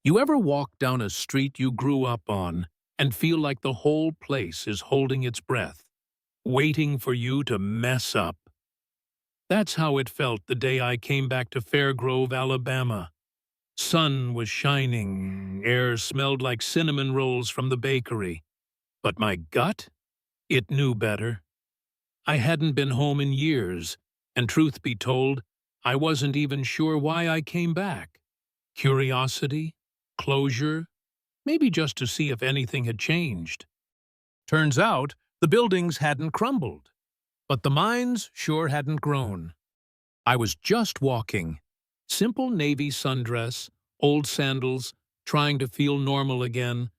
You ever walk down a street you grew up on and feel like the whole place is holding its breath, waiting for you to mess up? That's how it felt the day I came back to Fairgrove, Alabama. Sun was shining, air smelled like cinnamon rolls from the bakery. But my gut? It knew better. I hadn't been home in years, and truth be told, I wasn't even sure why I came back. Curiosity? Closure? Maybe just to see if anything had changed. Turns out, the buildings hadn't crumbled, but the minds sure hadn't grown. I was just walking. Simple navy sundress, old sandals, trying to feel normal again.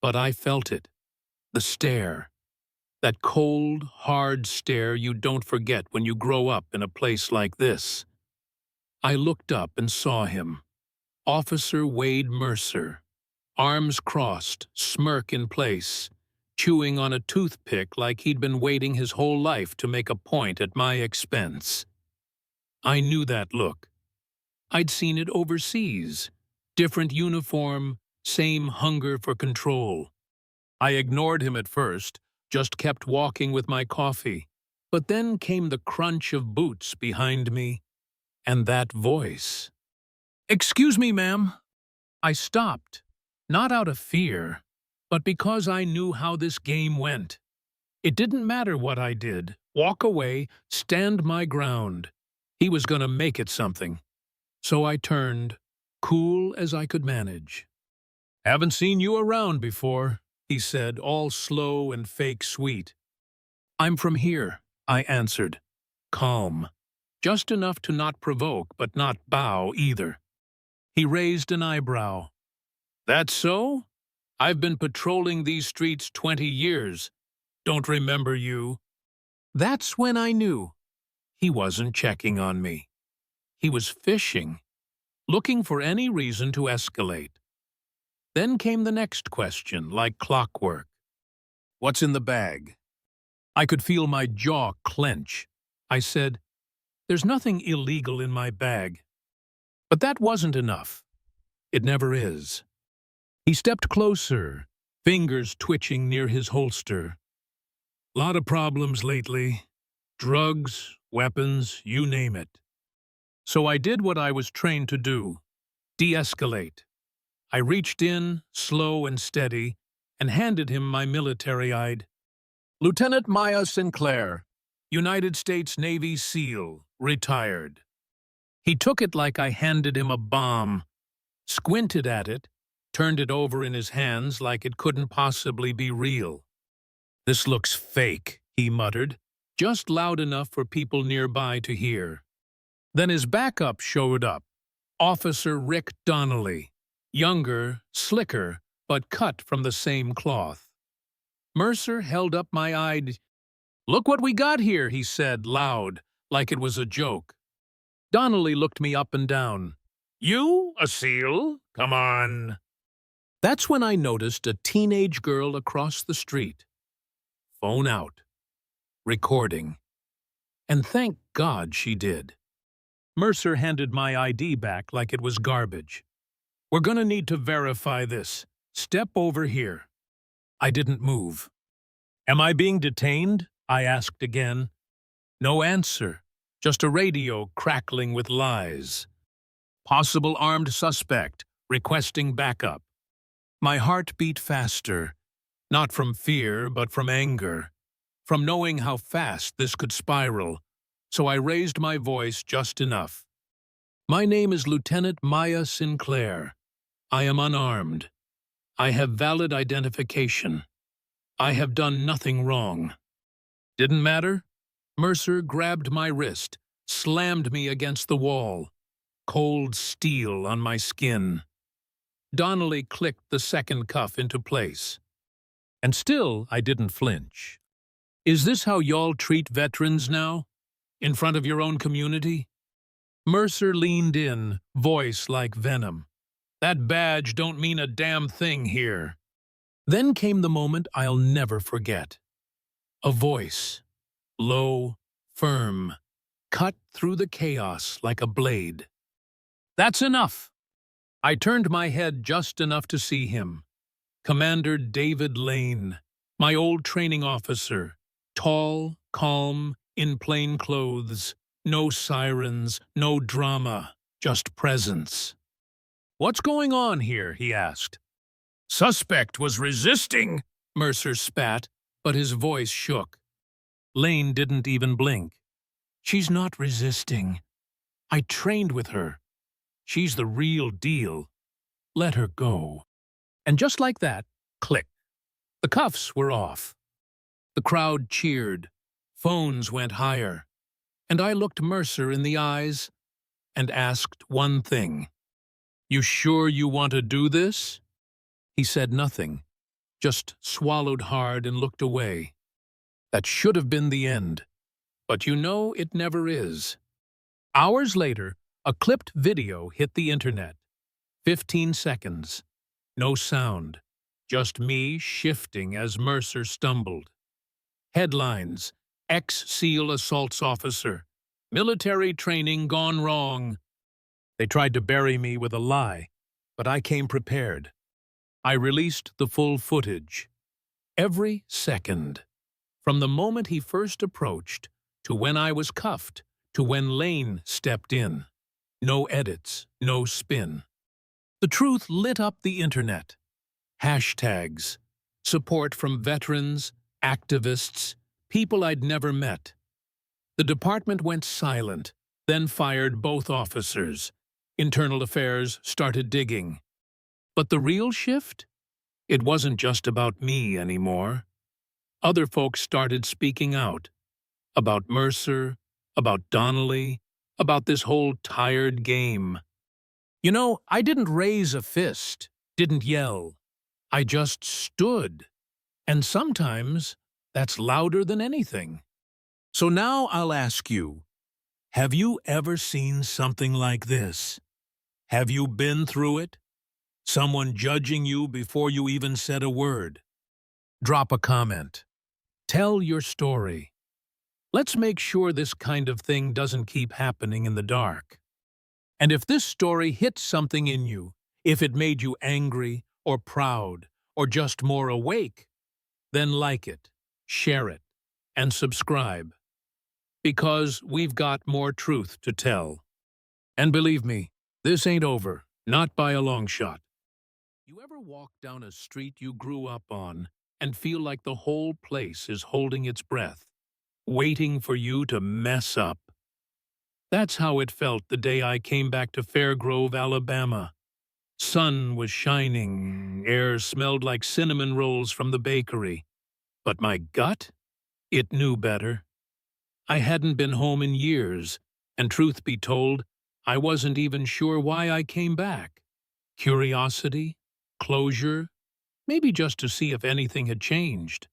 But I felt it. The stare. That cold, hard stare you don't forget when you grow up in a place like this. I looked up and saw him. Officer Wade Mercer. Arms crossed, smirk in place, chewing on a toothpick like he'd been waiting his whole life to make a point at my expense. I knew that look. I'd seen it overseas. Different uniform, same hunger for control. I ignored him at first, just kept walking with my coffee. But then came the crunch of boots behind me, and that voice. "Excuse me, ma'am." I stopped, not out of fear, but because I knew how this game went. It didn't matter what I did, walk away, stand my ground. He was going to make it something. So I turned, cool as I could manage. "Haven't seen you around before," he said, all slow and fake sweet. "I'm from here," I answered, calm, just enough to not provoke but not bow either. He raised an eyebrow. "That's so? I've been patrolling these streets 20 years. Don't remember you." That's when I knew. He wasn't checking on me. He was fishing, looking for any reason to escalate. Then came the next question, like clockwork. "What's in the bag?" I could feel my jaw clench. I said, "There's nothing illegal in my bag." But that wasn't enough. It never is. He stepped closer, fingers twitching near his holster. "Lot of problems lately. Drugs, weapons, you name it." So I did what I was trained to do. De-escalate. I reached in, slow and steady, and handed him my military ID. "Lieutenant Maya Sinclair, United States Navy SEAL, retired." He took it like I handed him a bomb, squinted at it, turned it over in his hands like it couldn't possibly be real. "This looks fake," he muttered, just loud enough for people nearby to hear. Then his backup showed up, Officer Rick Donnelly, younger, slicker, but cut from the same cloth. Mercer held up my ID. "Look what we got here," he said, loud, like it was a joke. Donnelly looked me up and down. "You, a SEAL? Come on." That's when I noticed a teenage girl across the street. Phone out. Recording. And thank God she did. Mercer handed my ID back like it was garbage. "We're gonna need to verify this. Step over here." I didn't move. "Am I being detained?" I asked again. No answer. Just a radio crackling with lies. "Possible armed suspect, requesting backup." My heart beat faster, not from fear but from anger, from knowing how fast this could spiral, so I raised my voice just enough. "My name is Lieutenant Maya Sinclair. I am unarmed. I have valid identification. I have done nothing wrong." Didn't matter. Mercer grabbed my wrist, slammed me against the wall. Cold steel on my skin. Donnelly clicked the second cuff into place. And still I didn't flinch. "Is this how y'all treat veterans now? In front of your own community?" Mercer leaned in, voice like venom. "That badge don't mean a damn thing here." Then came the moment I'll never forget. A voice. Low, firm, cut through the chaos like a blade. "That's enough." I turned my head just enough to see him. Commander David Lane, my old training officer, tall, calm, in plain clothes, no sirens, no drama, just presence. "What's going on here?" he asked. "Suspect was resisting," Mercer spat, but his voice shook. Lane didn't even blink. "She's not resisting. I trained with her. She's the real deal. Let her go." And just like that, click. The cuffs were off. The crowd cheered. Phones went higher. And I looked Mercer in the eyes and asked one thing. "You sure you want to do this?" He said nothing, just swallowed hard and looked away. That should have been the end. But you know it never is. Hours later, a clipped video hit the internet. 15 seconds. No sound. Just me shifting as Mercer stumbled. Headlines: Ex-SEAL assaults officer. Military training gone wrong. They tried to bury me with a lie, but I came prepared. I released the full footage. Every second. From the moment he first approached, to when I was cuffed, to when Lane stepped in. No edits, no spin. The truth lit up the internet. Hashtags. Support from veterans, activists, people I'd never met. The department went silent, then fired both officers. Internal Affairs started digging. But the real shift? It wasn't just about me anymore. Other folks started speaking out. About Mercer, about Donnelly, about this whole tired game. You know, I didn't raise a fist, didn't yell. I just stood. And sometimes that's louder than anything. So now I'll ask you, have you ever seen something like this? Have you been through it? Someone judging you before you even said a word? Drop a comment. Tell your story. Let's make sure this kind of thing doesn't keep happening in the dark. And if this story hit something in you, if it made you angry or proud or just more awake, then like it, share it, and subscribe. Because we've got more truth to tell. And believe me, this ain't over, not by a long shot. You ever walk down a street you grew up on and feel like the whole place is holding its breath, waiting for you to mess up? That's how it felt the day I came back to Fairgrove, Alabama. Sun was shining, air smelled like cinnamon rolls from the bakery. But my gut? It knew better. I hadn't been home in years, and truth be told, I wasn't even sure why I came back. Curiosity? Closure? Maybe just to see if anything had changed.